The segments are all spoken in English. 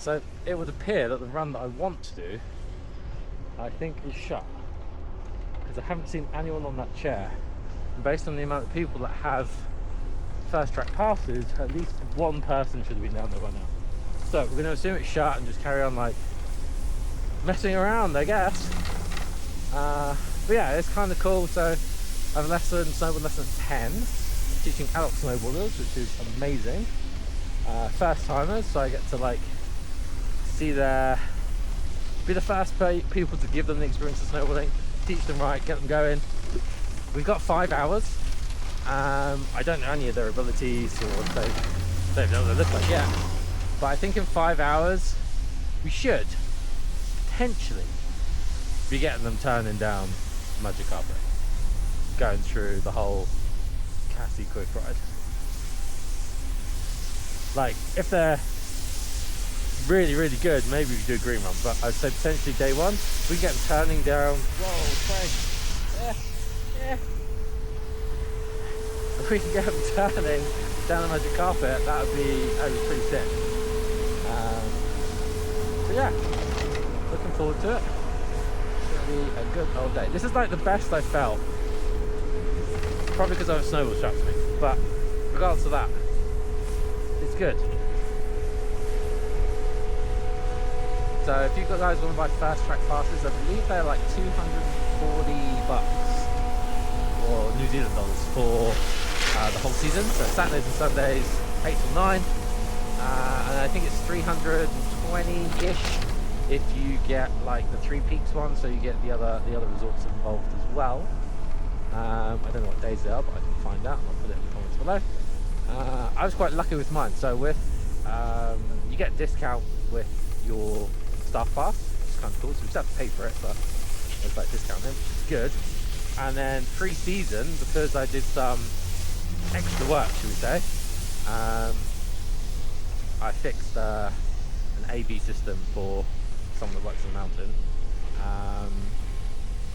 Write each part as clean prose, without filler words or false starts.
So it would appear that the run that I want to do, I think, is shut, because I haven't seen anyone on that chair. And based on the amount of people that have first track passes, at least one person should have been down there by now. So we're going to assume it's shut and just carry on like messing around, I guess. But yeah, it's kind of cool. So I have a lesson, snowboard lesson 10, teaching adult snowboarders, which is amazing. First timers, so I get to like be the first people to give them the experience of snowboarding, teach them right, get them going. We've got 5 hours. I don't know any of their abilities, or don't know what they look like yet, but I think in 5 hours we should potentially be getting them turning down magic carpet, going through the whole CASI quick ride. Like, if they're really, really good, maybe we do a green run, but I'd say potentially day one, we get them turning down. Whoa, Craig. Yeah. If we can get them turning down the magic carpet, that would be pretty sick. So yeah, looking forward to it. It's going to be a good old day. This is like the best I felt, probably because I have a snowboard strapped to me, but regardless of that, it's good. So if you guys want to buy fast track passes, I believe they're like $240 or New Zealand dollars for the whole season. So Saturdays and Sundays, 8 till 9, and I think it's 320-ish if you get like the Three Peaks one, so you get the other resorts involved as well. I don't know what days they are, but I can find out and I'll put it in the comments below. I was quite lucky with mine. So with you get a discount with your staff pass, which is kind of cool. So you just have to pay for it, but there's like discount in, which is good. And then pre-season, because I did some extra work, should we say, I fixed an AV system for someone that works on the mountain.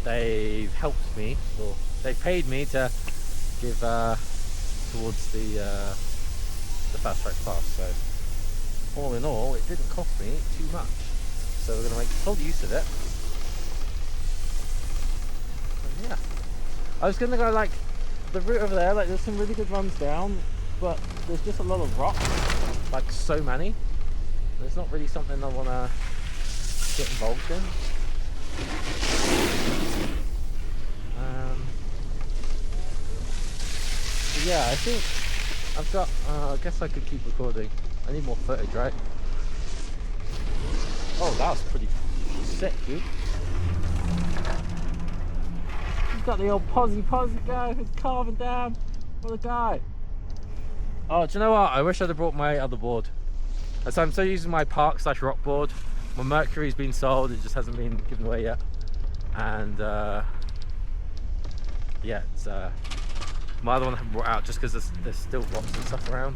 They've helped me, or they paid me to give towards the fast track pass. So all in all, it didn't cost me too much. So we're going to make full use of it. So yeah, I was going to go like the route over there. Like, there's some really good runs down, but there's just a lot of rocks, like so many. And it's not really something I want to get involved in. Yeah, I think I've got, I guess I could keep recording. I need more footage, right? Oh, that was pretty sick, dude. He's got the old posy guy who's carving down. What a guy. Oh, do you know what? I wish I'd have brought my other board. So I'm still using my park / rock board. My Mercury's been sold, it just hasn't been given away yet. And yeah, it's my other one I haven't brought out just because there's still rocks and stuff around.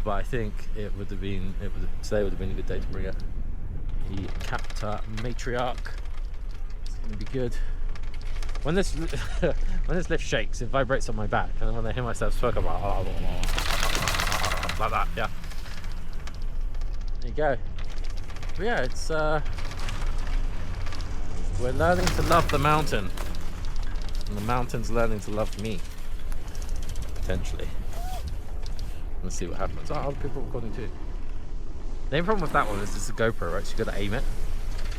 But I think today would have been a good day to bring it. The Capta Matriarch. It's gonna be good. When this lift shakes, it vibrates on my back, and when I hear myself spoke about like that, yeah. There you go. But yeah, it's we're learning to love the mountain, and the mountain's learning to love me, potentially. Let's see what happens. Oh, other people are recording too. The only problem with that one is it's a GoPro, right? So you got to aim it.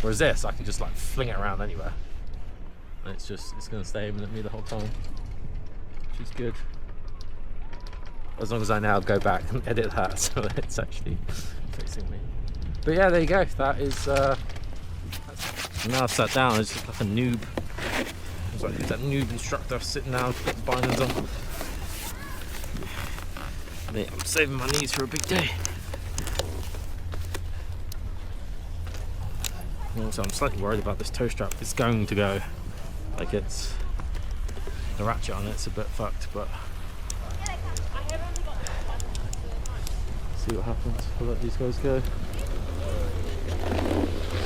Whereas this, I can just like fling it around anywhere, and it's going to stay aiming at me the whole time, which is good. As long as I now go back and edit that so that it's actually facing me. But yeah, there you go. That is. Now I've sat down, I just look like a noob. It's like that noob instructor sitting down, putting bindings on. Mate, I'm saving my knees for a big day. Also, I'm slightly worried about this toe strap. It's going to go. Like, it's the ratchet on it's a bit fucked, but see what happens. We'll let these guys go.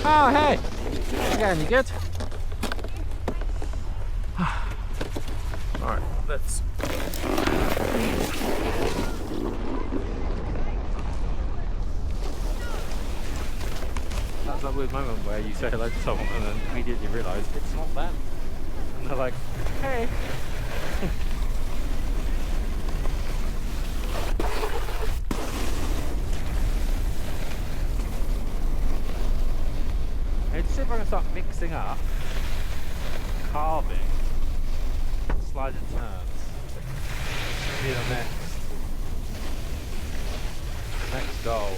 Oh, hey! Again, you good? Alright, let's. That's that weird moment where you say hello to someone and then immediately realise it's not them. And they're like, hey. Let's see if I can start mixing up carving, slides and turns. Be the next goal.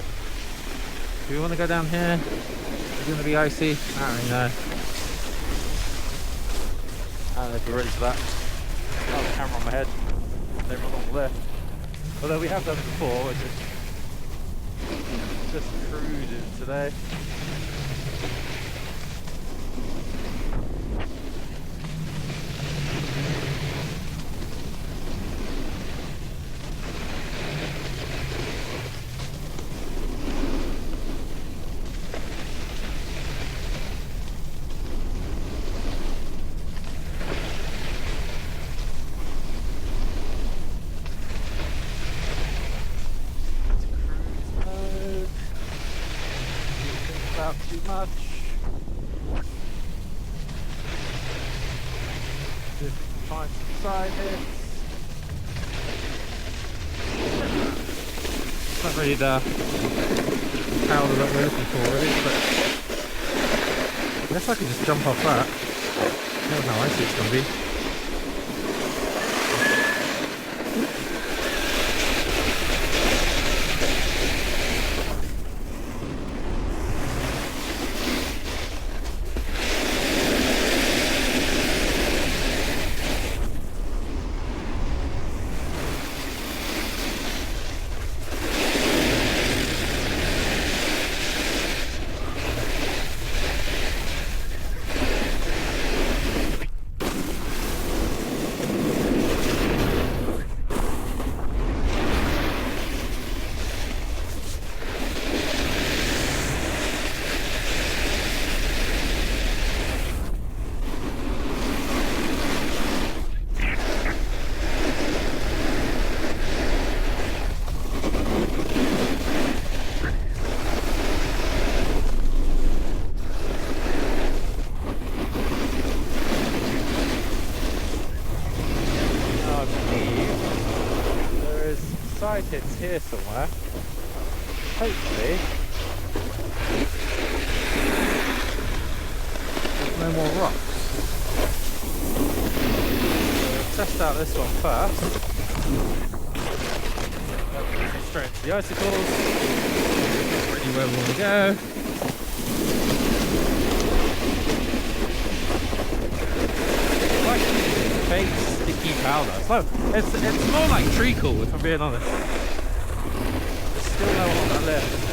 Do we want to go down here? Is it going to be icy? I don't really know. I don't know if we're ready for that. I've got the camera on my head. Never on the left. Although we have done it before, we're just cruising today. Too much. See if we can find some side hits. It's not really the power that we're looking for, really, but I guess I can just jump off that. That's how I see it's going to be. Side hits here somewhere. Hopefully there's no more rocks. So we'll test out this one first. Straight into the icicles. Ready where we want to go. Like fake sticky powder. It's more like treacle, if I'm being honest. There's still no one on that left.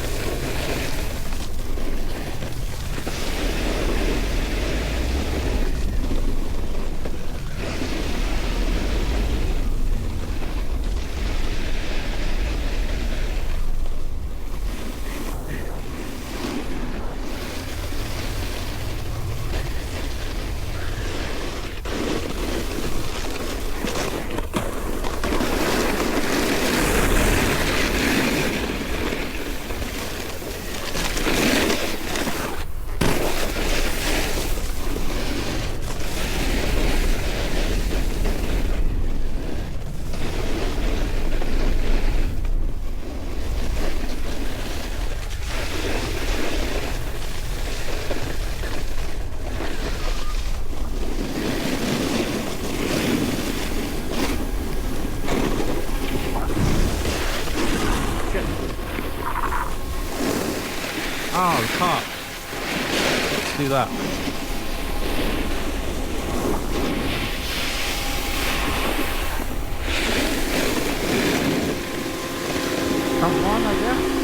Oh, we can't. Let's do that. Come on, I guess.